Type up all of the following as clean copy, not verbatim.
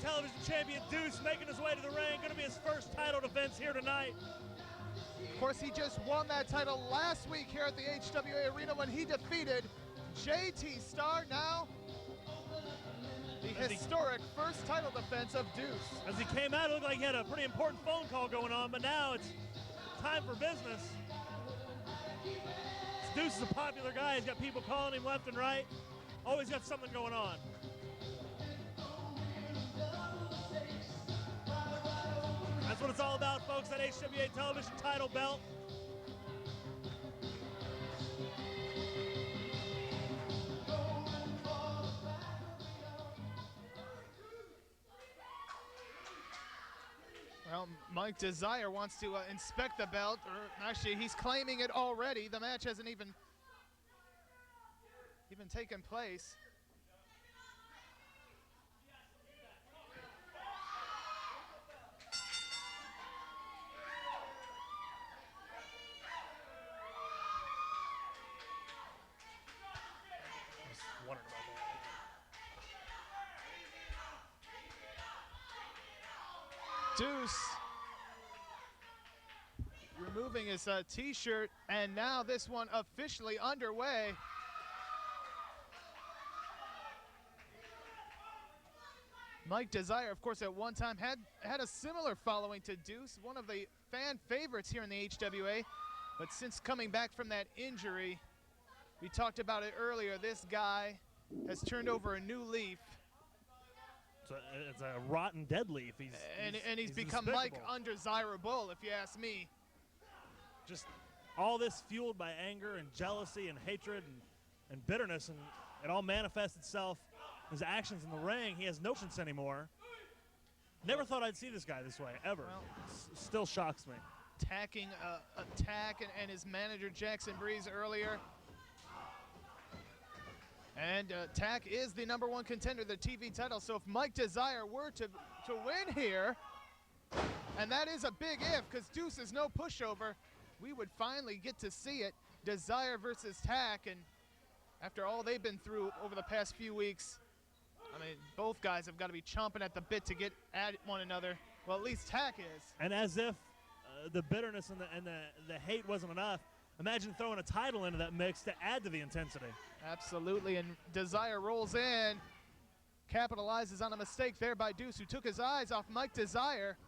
Television champion Deuce making his way to the ring. Going to be his first title defense here tonight. Of course, he just won that title last week here at the HWA Arena when he defeated JT Star. Now, the historic first title defense of Deuce. As he came out, it looked like he had a pretty important phone call going on, but now it's time for business. Deuce is a popular guy. He's got people calling him left and right. Always got something going on. That's what it's all about, folks, that HWA Television title belt. Well, Mike Desire wants to inspect the belt, or actually he's claiming it already. The match hasn't even taken place. Wondering about that. Deuce removing his t-shirt, and now this one officially underway. Mike Desire, of course, at one time had a similar following to Deuce, one of the fan favorites here in the HWA, but since coming back from that injury, we talked about it earlier, this guy has turned over a new leaf. It's a rotten dead leaf. He's become Mike undesirable, if you ask me. Just all this fueled by anger and jealousy and hatred and bitterness, and it all manifests itself in his actions in the ring. He has no patience anymore. Never thought I'd see this guy this way, ever. Well, still shocks me. Attacking Tack and his manager Jackson Breeze earlier. And Tack is the #1 contender to the TV title, so if Mike Desire were to win here, and that is a big if, because Deuce is no pushover, we would finally get to see it. Desire versus Tack, and after all they've been through over the past few weeks, I mean, both guys have got to be chomping at the bit to get at one another. Well, at least Tack is. And as if the bitterness and the hate wasn't enough, imagine throwing a title into that mix to add to the intensity. Absolutely, and Desire rolls in, capitalizes on a mistake there by Deuce, who took his eyes off Mike Desire.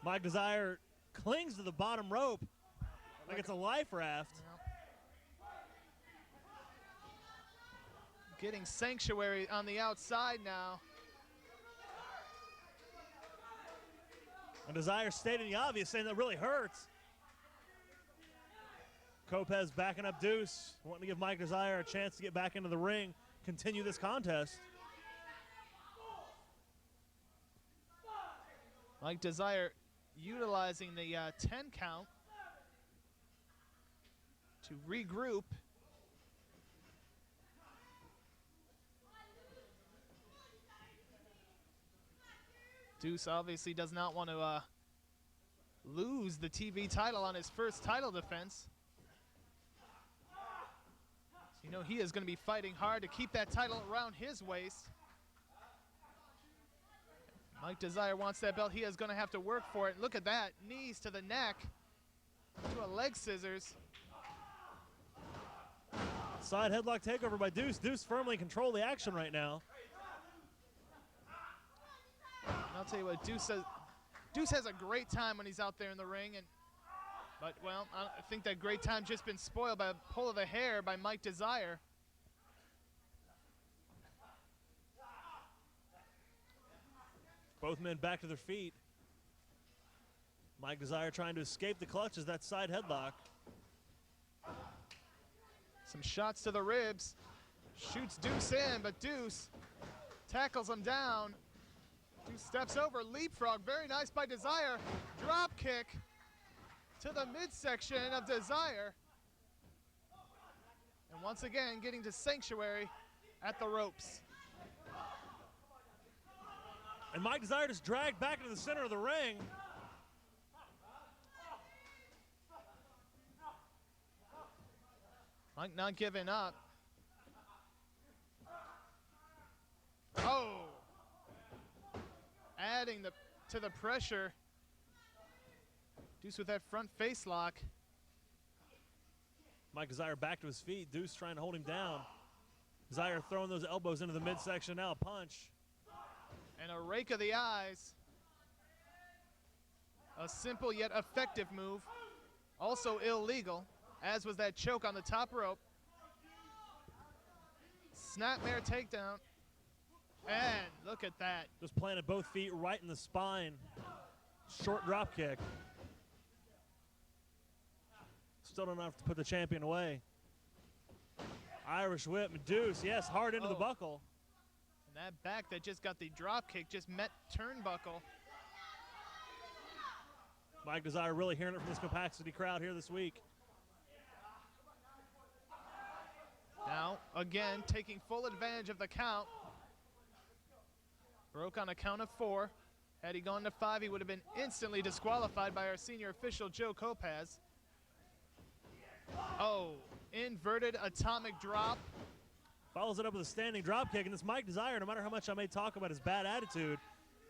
Mike Desire clings to the bottom rope like it's a life raft. Getting Sanctuary on the outside now. And Desire stating the obvious, saying that really hurts. Lopez backing up Deuce, wanting to give Mike Desire a chance to get back into the ring, continue this contest. Mike Desire utilizing the 10 count to regroup. Deuce obviously does not want to lose the TV title on his first title defense. So you know he is going to be fighting hard to keep that title around his waist. Mike Desire wants that belt. He is going to have to work for it. Look at that. Knees to the neck. To a leg scissors. Side headlock takeover by Deuce. Deuce firmly control the action right now. And I'll tell you what, Deuce has a great time when he's out there in the ring. But, well, I think that great time's just been spoiled by a pull of the hair by Mike Desire. Both men back to their feet. Mike Desire trying to escape the clutches, that side headlock. Some shots to the ribs. Shoots Deuce in, but Deuce tackles him down. Deuce steps over, leapfrog, very nice by Desire. Drop kick to the midsection of Desire. And once again, getting to Sanctuary at the ropes. And Mike Desire just dragged back into the center of the ring. Mike not giving up. Oh! Adding to the pressure. Deuce with that front face lock. Mike Desire back to his feet. Deuce trying to hold him down. Desire throwing those elbows into the midsection now. Punch. And a rake of the eyes. A simple yet effective move. Also illegal, as was that choke on the top rope. Snapmare takedown. And look at that. Just planted both feet right in the spine. Short drop kick. Still don't enough to put the champion away. Irish whip, Deuce, yes, hard into the buckle. And that back that just got the drop kick just met turnbuckle. Mike Desire really hearing it from this capacity crowd here this week. Now, again, taking full advantage of the count. Broke on a count of 4. Had he gone to 5, he would have been instantly disqualified by our senior official, Joe Kopaz. Oh, inverted atomic drop. Follows it up with a standing drop kick, and this Mike Desire, no matter how much I may talk about his bad attitude,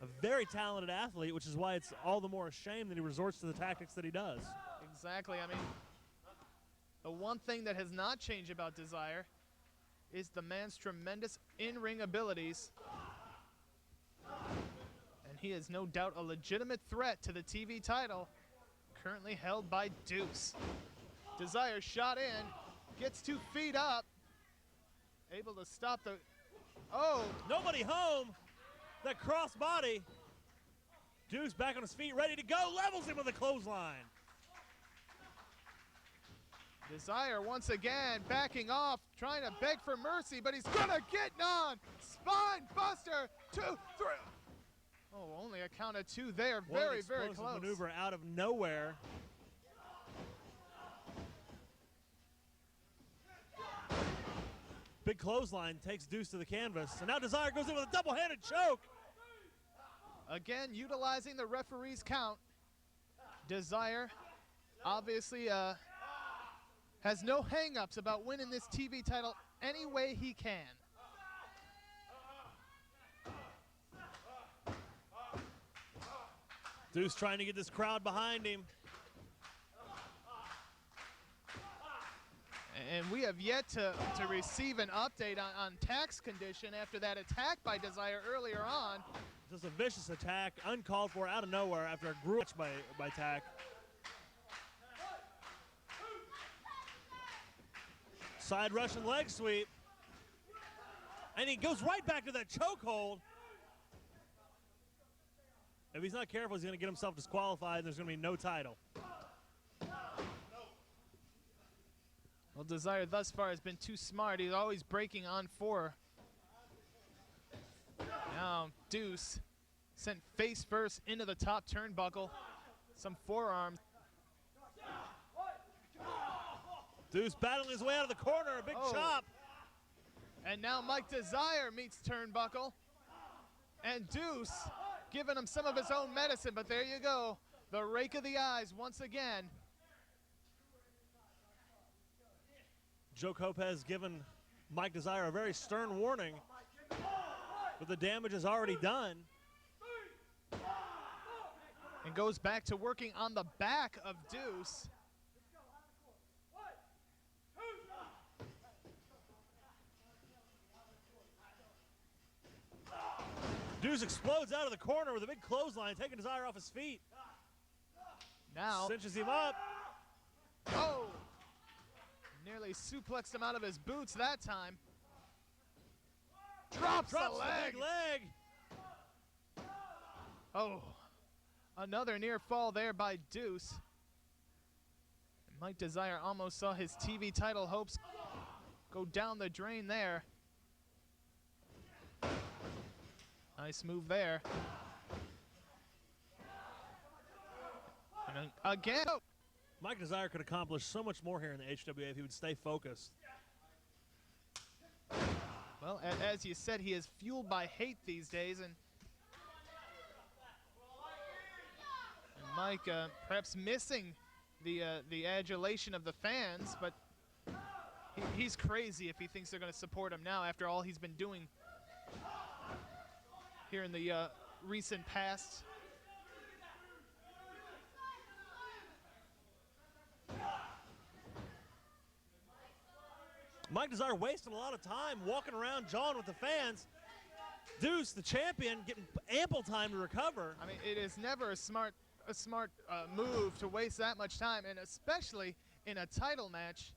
a very talented athlete, which is why it's all the more a shame that he resorts to the tactics that he does. Exactly. I mean, the one thing that has not changed about Desire is the man's tremendous in-ring abilities. And he is no doubt a legitimate threat to the TV title, currently held by Deuce. Desire shot in, gets 2 feet up, able to stop the, oh! Nobody home, that cross body. Deuce back on his feet, ready to go, levels him with a clothesline. Desire once again backing off, trying to beg for mercy, but he's gonna get on. Spine buster, 2, 3. Oh, only a count of 2 there, very, very close. Maneuver out of nowhere. Big clothesline takes Deuce to the canvas, and now Desire goes in with a double-handed choke. Again, utilizing the referee's count. Desire obviously has no hang-ups about winning this TV title any way he can. Deuce trying to get this crowd behind him. And we have yet to receive an update on Tack's condition after that attack by Desire earlier on. Just a vicious attack, uncalled for, out of nowhere after a grueling by Tack. Side Russian leg sweep. And he goes right back to that chokehold. If he's not careful, he's going to get himself disqualified, and there's going to be no title. Well, Desire thus far has been too smart. He's always breaking on 4. Now, Deuce sent face first into the top turnbuckle. Some forearms. Deuce battling his way out of the corner, a big chop. And now Mike Desire meets turnbuckle. And Deuce giving him some of his own medicine, but there you go. The rake of the eyes once again. Joe Kopaz given Mike Desire a very stern warning, but the damage is already done. And goes back to working on the back of Deuce. Deuce explodes out of the corner with a big clothesline, taking Desire off his feet. Now cinches him up. Oh! Nearly suplexed him out of his boots that time. Drops the leg. The big leg. Oh, another near fall there by Deuce. And Mike Desire almost saw his TV title hopes go down the drain there. Nice move there. And again. Oh. Mike Desire could accomplish so much more here in the HWA if he would stay focused. Well, as you said, he is fueled by hate these days, and Mike perhaps missing the adulation of the fans, but he's crazy if he thinks they're going to support him now after all he's been doing here in the recent past. Mike Desire wasting a lot of time walking around jawing with the fans. Deuce, the champion, getting ample time to recover. I mean, it is never a smart move to waste that much time, and especially in a title match.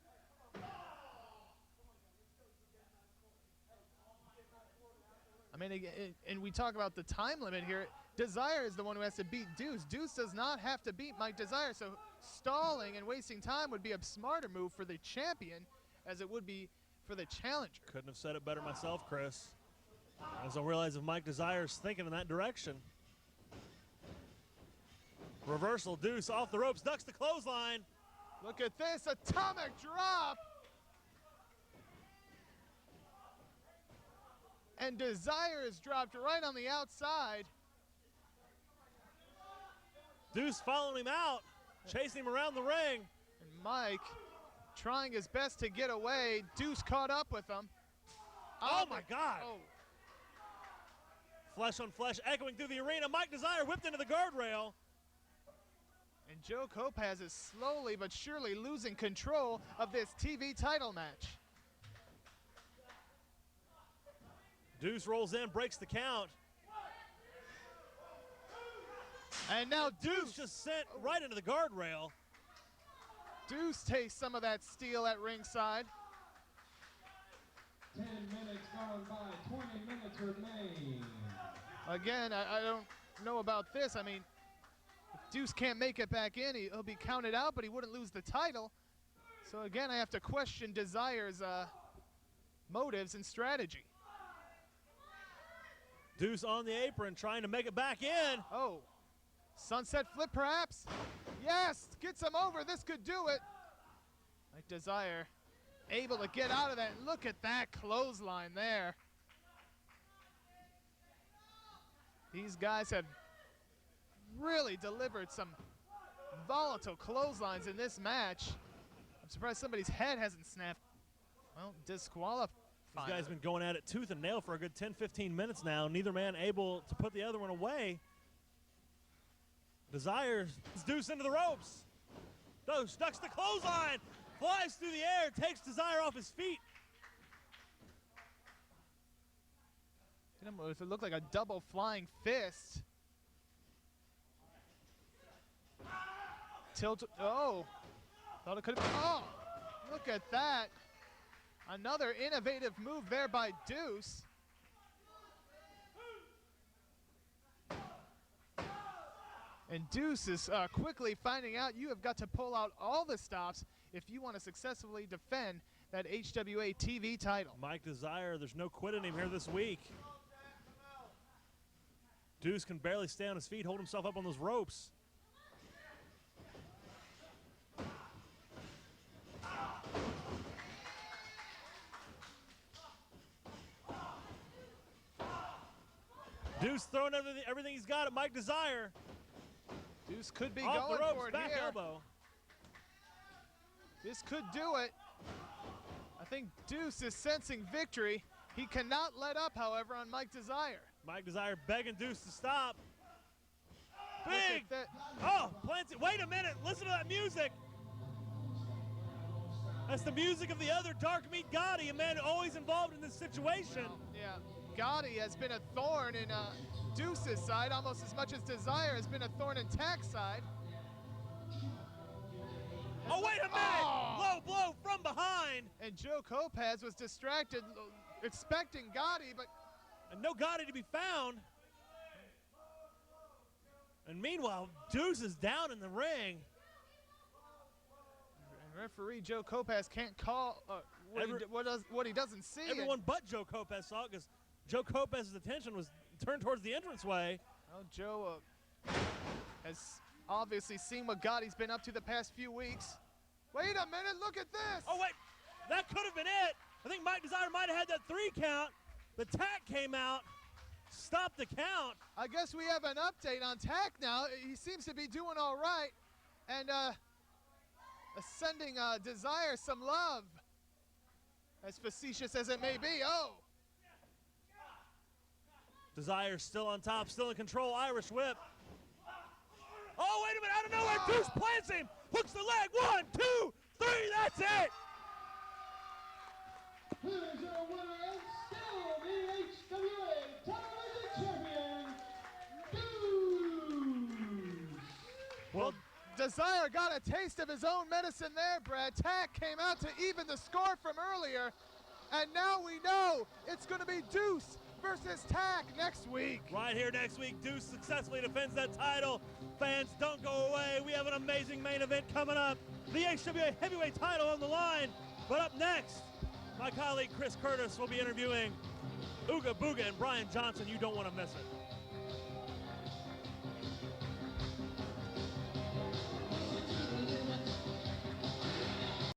I mean, and we talk about the time limit here. Desire is the one who has to beat Deuce. Deuce does not have to beat Mike Desire, so stalling and wasting time would be a smarter move for the champion as it would be for the challenger. Couldn't have said it better myself, Chris. I just don't realize if Mike Desire's thinking in that direction. Reversal, Deuce off the ropes, ducks the clothesline. Look at this, atomic drop. And Desire is dropped right on the outside. Deuce following him out, chasing him around the ring. And Mike trying his best to get away. Deuce caught up with him. Oh my God. Oh. Flesh on flesh echoing through the arena. Mike Desire whipped into the guardrail. And Joe Kopaz is slowly but surely losing control of this TV title match. Deuce rolls in, breaks the count. And now Deuce just sent right into the guardrail. Deuce tastes some of that steel at ringside. 10 minutes gone by, 20 minutes remain. Again, I don't know about this. I mean, if Deuce can't make it back in, he'll be counted out, but he wouldn't lose the title. So again, I have to question Desire's motives and strategy. Deuce on the apron, trying to make it back in. Oh, sunset flip perhaps? Yes, gets him over. This could do it. Mike Desire able to get out of that. Look at that clothesline there. These guys have really delivered some volatile clotheslines in this match. I'm surprised somebody's head hasn't snapped. Well, disqualified. These guys have been going at it tooth and nail for a good 10-15 minutes now. Neither man able to put the other one away. Desire Deuce into the ropes. Deuce ducks the clothesline, flies through the air, takes Desire off his feet. It looked like a double flying fist. Tilt. Oh, thought it could have. Oh, look at that. Another innovative move there by Deuce. And Deuce is quickly finding out you have got to pull out all the stops if you want to successfully defend that HWA TV title. Mike Desire, there's no quitting him here this week. Deuce can barely stay on his feet, hold himself up on those ropes. Deuce throwing everything he's got at Mike Desire. Deuce could be off going the ropes, for it back here. elbow. This could do it. I think Deuce is sensing victory. He cannot let up, however, on Mike Desire. Mike Desire begging Deuce to stop. Look Big! at that. Oh, plants it. Wait a minute. Listen to that music. That's the music of the other Dark Meat Gotti, a man always involved in this situation. Yeah, Gotti has been a thorn in Deuce's side almost as much as Desire has been a thorn in Tack's side. Oh, wait a minute! Oh! Low blow from behind. And Joe Kopaz was distracted, expecting Gotti, but And no Gotti to be found. And meanwhile, Deuce is down in the ring. and referee Joe Kopaz can't call what he doesn't see. Everyone but Joe Kopaz saw it because Joe Kopaz's attention was turned towards the entranceway. Well, Joe has obviously seen what Gotti's been up to the past few weeks. Wait a minute, look at this! Oh, wait, that could have been it. I think Mike Desire might have had that 3 count. The tack came out, stopped the count. I guess we have an update on Tack now. He seems to be doing all right. And sending Desire some love. As facetious as it may be. Oh! Desire still on top, still in control. Irish whip. Oh, wait a minute, out of nowhere, Deuce plants him, hooks the leg. 1, 2, 3, that's it. Here's your winner and still the HWA Television Champion, Deuce. Well, Desire got a taste of his own medicine there, Brad. Tack came out to even the score from earlier, and now we know it's going to be Deuce versus Tack next week. Right here next week, Deuce successfully defends that title. Fans, don't go away. We have an amazing main event coming up. The HWA heavyweight title on the line. But up next, my colleague Chris Curtis will be interviewing Ooga Booga and Brian Johnson. You don't want to miss it.